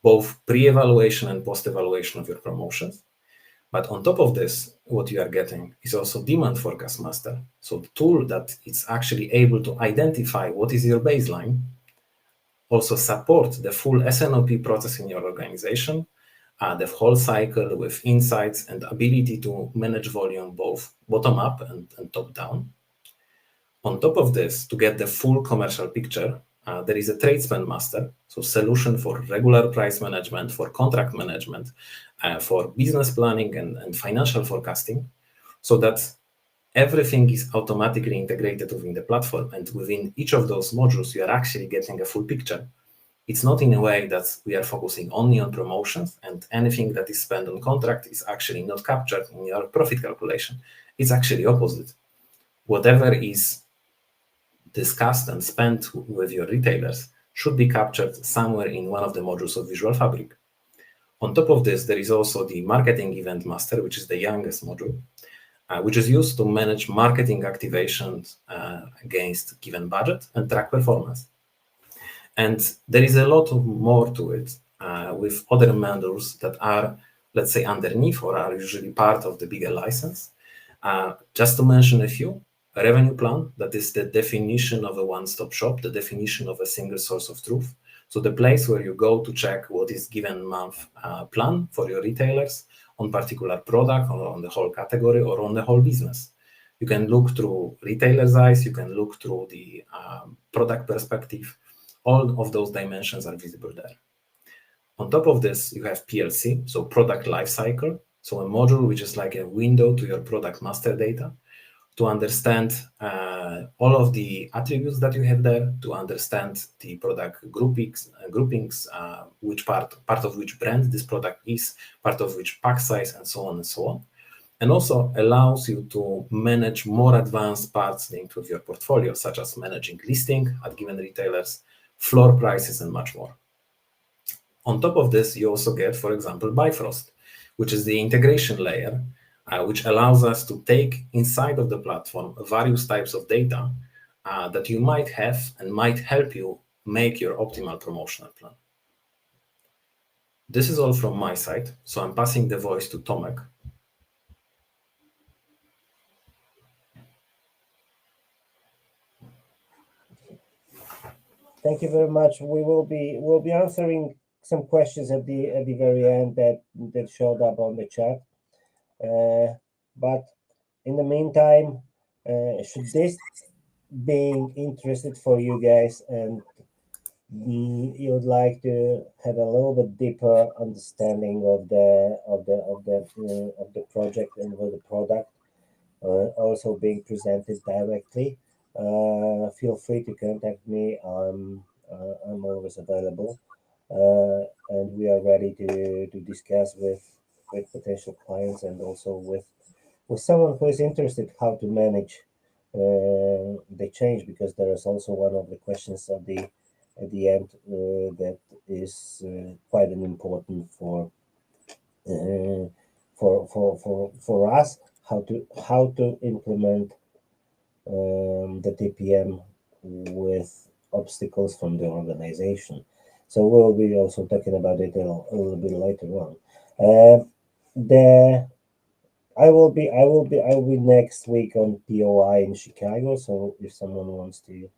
both pre-evaluation and post-evaluation of your promotions. But on top of this, what you are getting is also Demand Forecast Master. So the tool that is actually able to identify what is your baseline, also support the full S&OP process in your organization, the whole cycle with insights and ability to manage volume both bottom up and top down. On top of this, to get the full commercial picture, there is a Trade Spend Master, so solution for regular price management, for contract management, for business planning and financial forecasting, so that everything is automatically integrated within the platform. And within each of those modules, you are actually getting a full picture. It's not in a way that we are focusing only on promotions and anything that is spent on contract is actually not captured in your profit calculation. It's actually opposite. Whatever is discussed and spent with your retailers should be captured somewhere in one of the modules of Visual Fabric. On top of this, there is also the Marketing Event Master, which is the youngest module, which is used to manage marketing activations against given budget and track performance. And there is a lot more to it with other modules that are, let's say, underneath or are usually part of the bigger license. Just to mention a few, a revenue plan, that is the definition of a one-stop shop, the definition of a single source of truth. So the place where you go to check what is given month plan for your retailers on particular product or on the whole category or on the whole business. You can look through retailer's eyes, you can look through the product perspective. All of those dimensions are visible there. On top of this, you have PLC, so product lifecycle, so a module which is like a window to your product master data to understand all of the attributes that you have there, to understand the product groupings, which part of which brand this product is, part of which pack size, and so on and so on. and also allows you to manage more advanced parts linked with your portfolio, such as managing listing at given retailers, floor prices, and much more. On top of this, you also get, for example, Bifrost, which is the integration layer, which allows us to take inside of the platform various types of data that you might have and might help you make your optimal promotional plan. This is all from my side, so I'm passing the voice to Tomek. Thank you very much. We'll be answering some questions at the very end that showed up on the chat. But in the meantime, should this being interested for you guys and you would like to have a little bit deeper understanding of the project and of the product, also being presented directly, feel free to contact me. I'm always available, and we are ready to discuss with potential clients and also with someone who is interested how to manage the change, because there is also one of the questions at the end that is quite an important for us, how to implement the TPM with obstacles from the organization. So we'll be also talking about it a little bit later on. I will be next week on POI in Chicago. So if someone wants to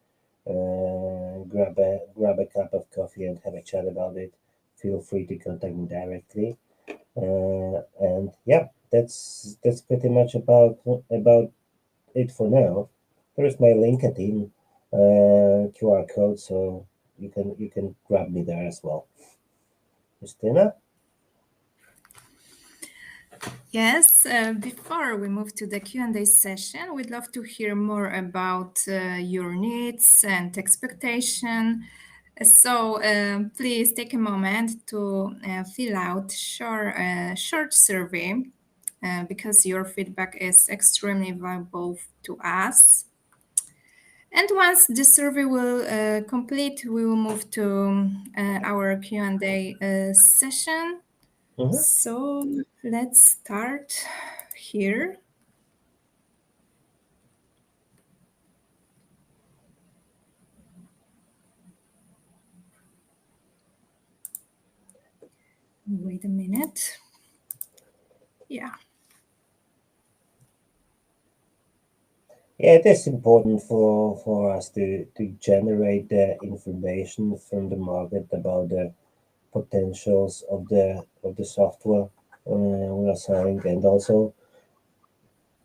grab a cup of coffee and have a chat about it, feel free to contact me directly. And yeah, that's pretty much about it for now. There's my LinkedIn QR code, so you can grab me there as well. Justina? Yes, before we move to the Q&A session, we'd love to hear more about your needs and expectation. So please take a moment to fill out short survey because your feedback is extremely valuable to us. And once the survey will complete, we will move to our Q&A session. Mhm. So let's start here. Wait a minute. Yeah. Yeah, it is important for us to generate the information from the market about the potentials of the software we are selling, and also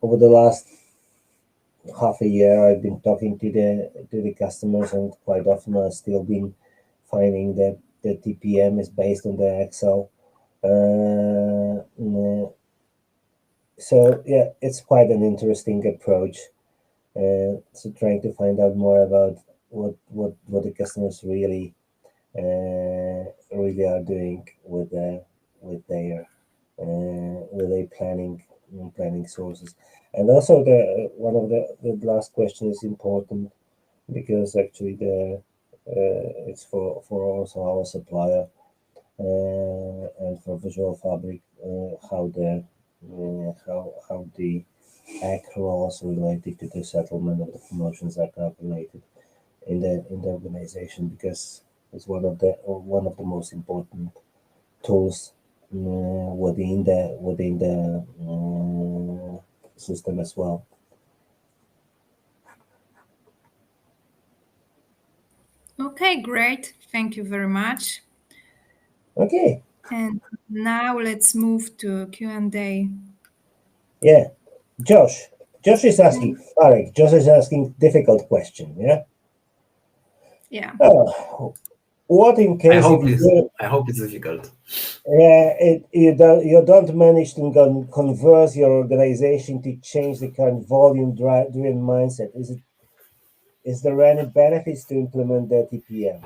over the last half a year, I've been talking to the customers, and quite often I've still been finding that the TPM is based on the Excel. So yeah, it's quite an interesting approach. So trying to find out more about what the customers really are doing with their planning sources. And also the one of the last question is important, because actually it's for also our supplier and for Visual Fabric, how the accruals related to the settlement of the promotions are calculated in the organization, because it's one of the most important tools within the system as well. Okay, great. Thank you very much. Okay. And now let's move to Q&A. Yeah, Josh is asking. Marek, Josh is asking difficult question. Yeah. Yeah. What in case I hope it's difficult. you don't manage to convert your organization to change the current volume driven mindset? Is there any benefits to implement the TPM?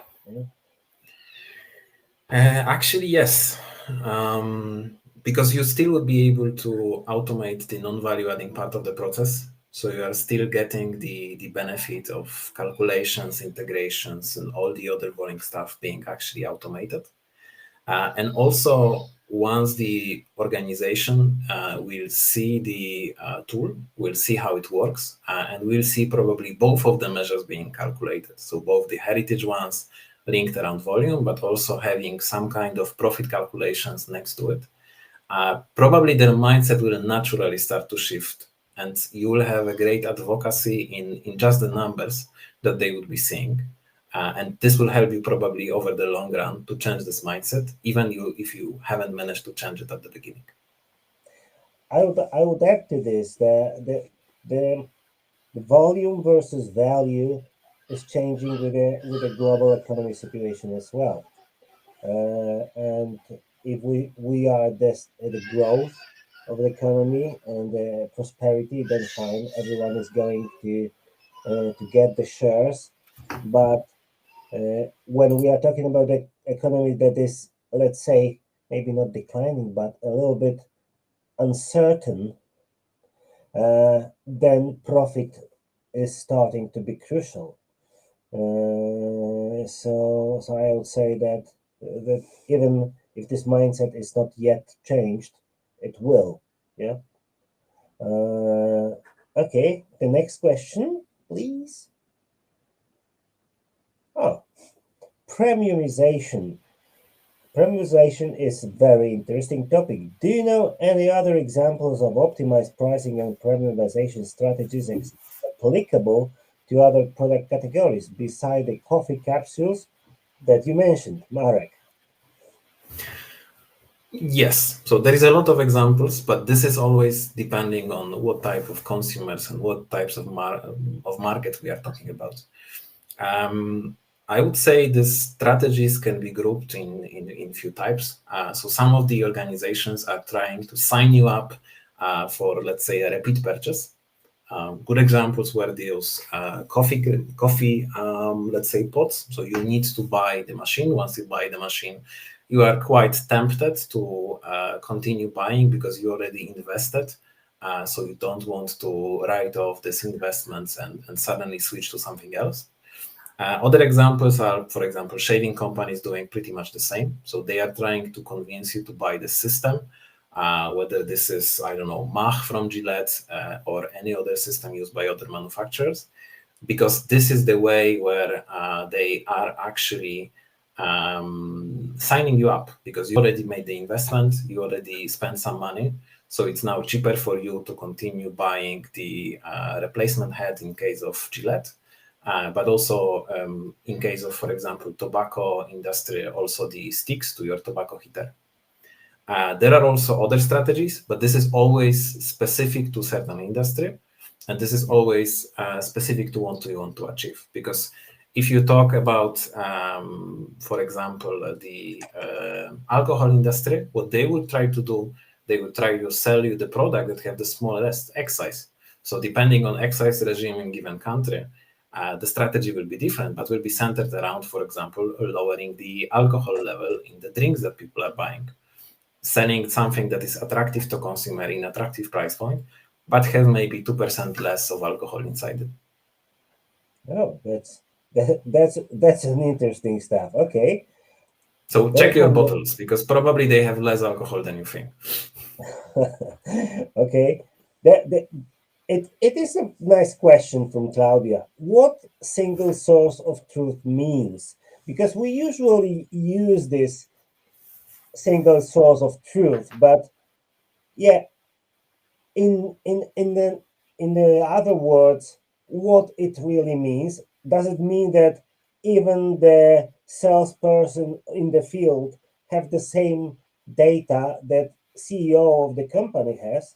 Actually, yes. because you still would be able to automate the non-value adding part of the process. So you are still getting the benefit of calculations, integrations, and all the other boring stuff being actually automated. And also, once the organization will see the tool, will see how it works, and we'll see probably both of the measures being calculated. So both the heritage ones linked around volume, but also having some kind of profit calculations next to it. Probably their mindset will naturally start to shift, and you will have a great advocacy in just the numbers that they would be seeing. And this will help you probably over the long run to change this mindset, even if you haven't managed to change it at the beginning. I would add to this the volume versus value is changing with the global economy situation as well. And if we are at the growth of the economy and the prosperity, then fine, everyone is going to get the shares. But when we are talking about the economy that is, let's say, maybe not declining, but a little bit uncertain, then profit is starting to be crucial. So I would say that even if this mindset is not yet changed, it will. Yeah. Okay. The next question, please. Oh, premiumization. Premiumization is a very interesting topic. Do you know any other examples of optimized pricing and premiumization strategies applicable to other product categories beside the coffee capsules that you mentioned, Marek? Yes, so there is a lot of examples, but this is always depending on what type of consumers and what types of market we are talking about. I would say the strategies can be grouped in few types. So some of the organizations are trying to sign you up for, let's say, a repeat purchase. Good examples were those coffee, let's say, pots. So you need to buy the machine. Once you buy the machine, you are quite tempted to continue buying because you already invested. So you don't want to write off these investments and suddenly switch to something else. Other examples are, for example, shaving companies doing pretty much the same. So they are trying to convince you to buy the system, whether this is, I don't know, Mach from Gillette or any other system used by other manufacturers, because this is the way where they are actually signing you up, because you already made the investment, you already spent some money. So it's now cheaper for you to continue buying the replacement head in case of Gillette. But also in case of, for example, tobacco industry, also the sticks to your tobacco heater. There are also other strategies, but this is always specific to certain industry. And this is always specific to what you want to achieve. Because if you talk about, for example, the alcohol industry, what they will try to do, they will try to sell you the product that have the smallest excise. So depending on excise regime in given country, the strategy will be different, but will be centered around, for example, lowering the alcohol level in the drinks that people are buying, selling something that is attractive to consumer in attractive price point, but have maybe 2% less of alcohol inside it. Oh, that's an interesting stuff. Okay. So check your bottles, because probably they have less alcohol than you think. Okay. It is a nice question from Claudia. What single source of truth means? Because we usually use this single source of truth, but yeah, in the other words, what it really means. Does it mean that even the salesperson in the field have the same data that CEO of the company has?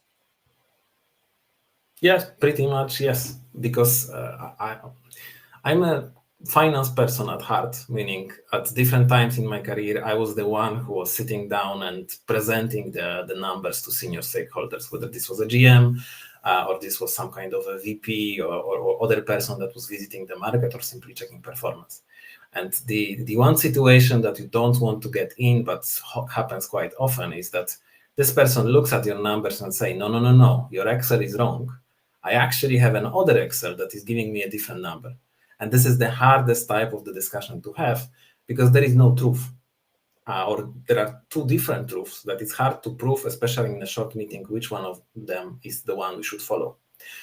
Yes, pretty much, yes. Because I'm a finance person at heart, meaning at different times in my career, I was the one who was sitting down and presenting the numbers to senior stakeholders, whether this was a GM or this was some kind of a VP or other person that was visiting the market or simply checking performance. And the one situation that you don't want to get in, but happens quite often, is that this person looks at your numbers and say, no, no, no, no, your Excel is wrong. I actually have another Excel that is giving me a different number. And this is the hardest type of the discussion to have, because there is no truth. Or there are two different truths that it's hard to prove, especially in a short meeting, which one of them is the one we should follow.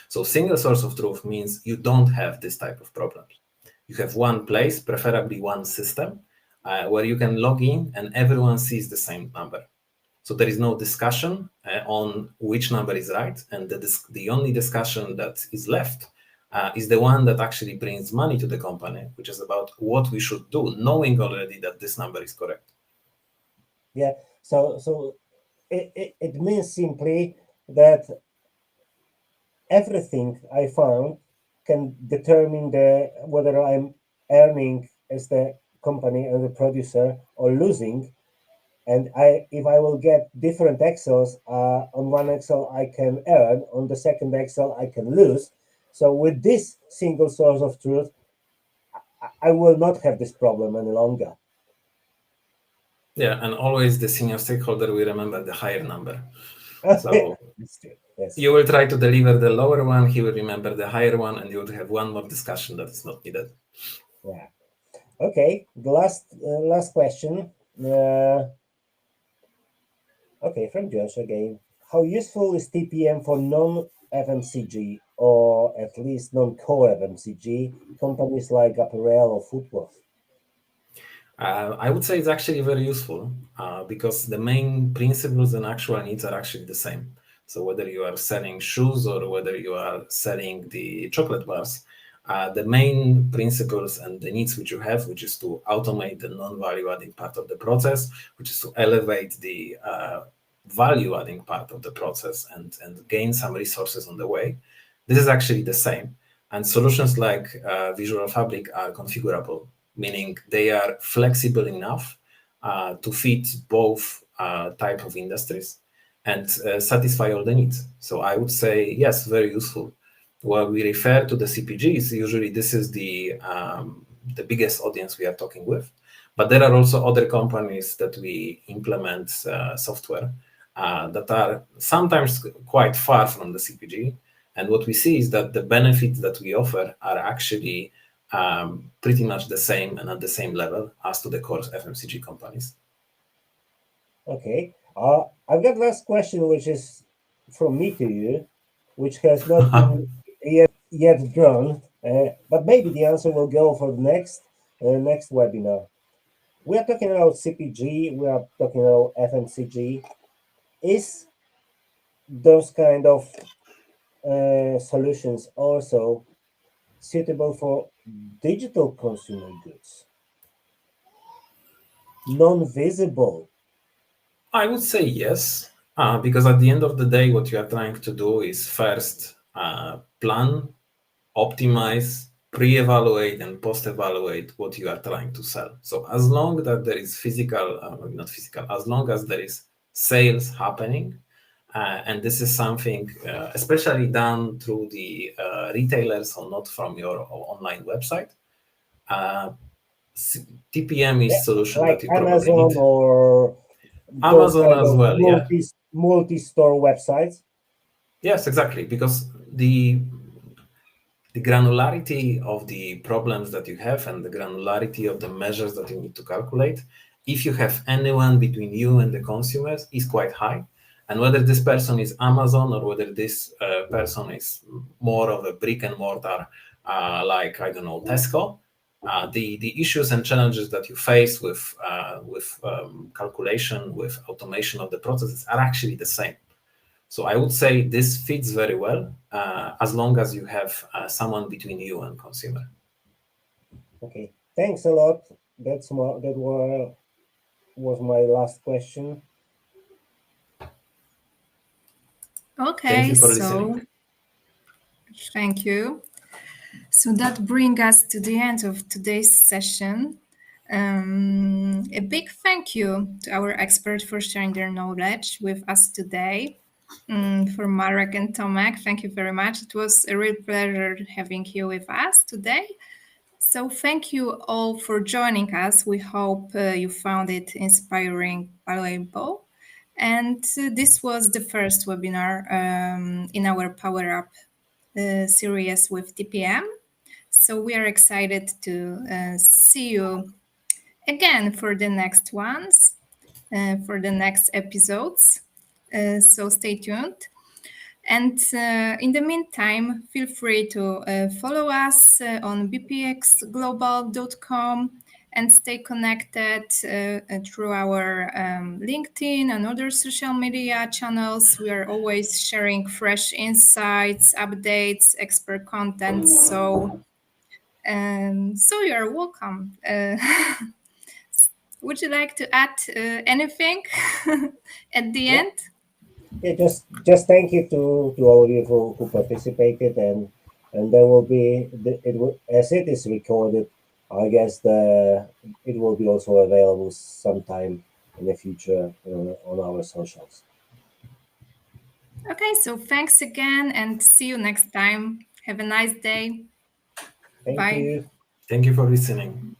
So single source of truth means you don't have this type of problems. You have one place, preferably one system, where you can log in and everyone sees the same number. So there is no discussion on which number is right. And the only discussion that is left is the one that actually brings money to the company, which is about what we should do, knowing already that this number is correct. Yeah. So it means simply that everything I found can determine whether I'm earning as the company or the producer or losing. And if I will get different Excels, on one Excel I can earn, on the second Excel I can lose. So with this single source of truth, I will not have this problem any longer. Yeah, and always the senior stakeholder will remember the higher number. So yes. You will try to deliver the lower one, he will remember the higher one, and you would have one more discussion that is not needed. Yeah. Okay. The last question. Okay, from Josh again. How useful is TPM for non-FMCG or at least non-core FMCG companies like apparel or footwear? I would say it's actually very useful because the main principles and actual needs are actually the same. So whether you are selling shoes or whether you are selling the chocolate bars, the main principles and the needs which you have, which is to automate the non-value adding part of the process, which is to elevate the value adding part of the process and gain some resources on the way. This is actually the same. And solutions like Visual Fabric are configurable, meaning they are flexible enough to fit both type of industries and satisfy all the needs. So I would say, yes, very useful. When we refer to the CPGs, usually this is the biggest audience we are talking with. But there are also other companies that we implement software that are sometimes quite far from the CPG. And what we see is that the benefits that we offer are actually pretty much the same and at the same level as to the core FMCG companies. Okay. I've got last question, which is from me to you, which has not been yet drawn, but maybe the answer will go for the next webinar. We are talking about CPG. We are talking about FMCG. Is those kind of solutions also suitable for digital consumer goods? Non-visible. I would say yes, because at the end of the day, what you are trying to do is first plan, optimize, pre-evaluate, and post-evaluate what you are trying to sell. So as long that there is not physical, as long as there is sales happening, and this is something especially done through the retailers or not from your online website, TPM is solution like that you probably Amazon need. or those Amazon kind as of well, yeah. multi-store websites. Yes, exactly, because the granularity of the problems that you have and the granularity of the measures that you need to calculate, if you have anyone between you and the consumers, is quite high. And whether this person is Amazon or whether this person is more of a brick and mortar, like, I don't know, Tesco, the issues and challenges that you face with calculation, with automation of the processes are actually the same. So I would say this fits very well as long as you have someone between you and consumer. Okay, thanks a lot. Was my last question. Okay, Thank you for listening. Thank you. So that brings us to the end of today's session. A big thank you to our experts for sharing their knowledge with us today. For Marek and Tomek, thank you very much. It was a real pleasure having you with us today. So thank you all for joining us. We hope you found it inspiring, valuable. And this was the first webinar in our Power Up series with TPM. So we are excited to see you again for the next ones, for the next episodes. So stay tuned. And in the meantime, feel free to follow us on bpxglobal.com and stay connected through our LinkedIn and other social media channels. We are always sharing fresh insights, updates, expert content. So you're welcome. Would you like to add anything at the Yeah, end? yeah. Just thank you to all of you who participated, and there will be it will, as it is recorded. I guess it will be also available sometime in the future on our socials. Okay, so thanks again and see you next time. Have a nice day. Thank Bye. you. Thank you for listening.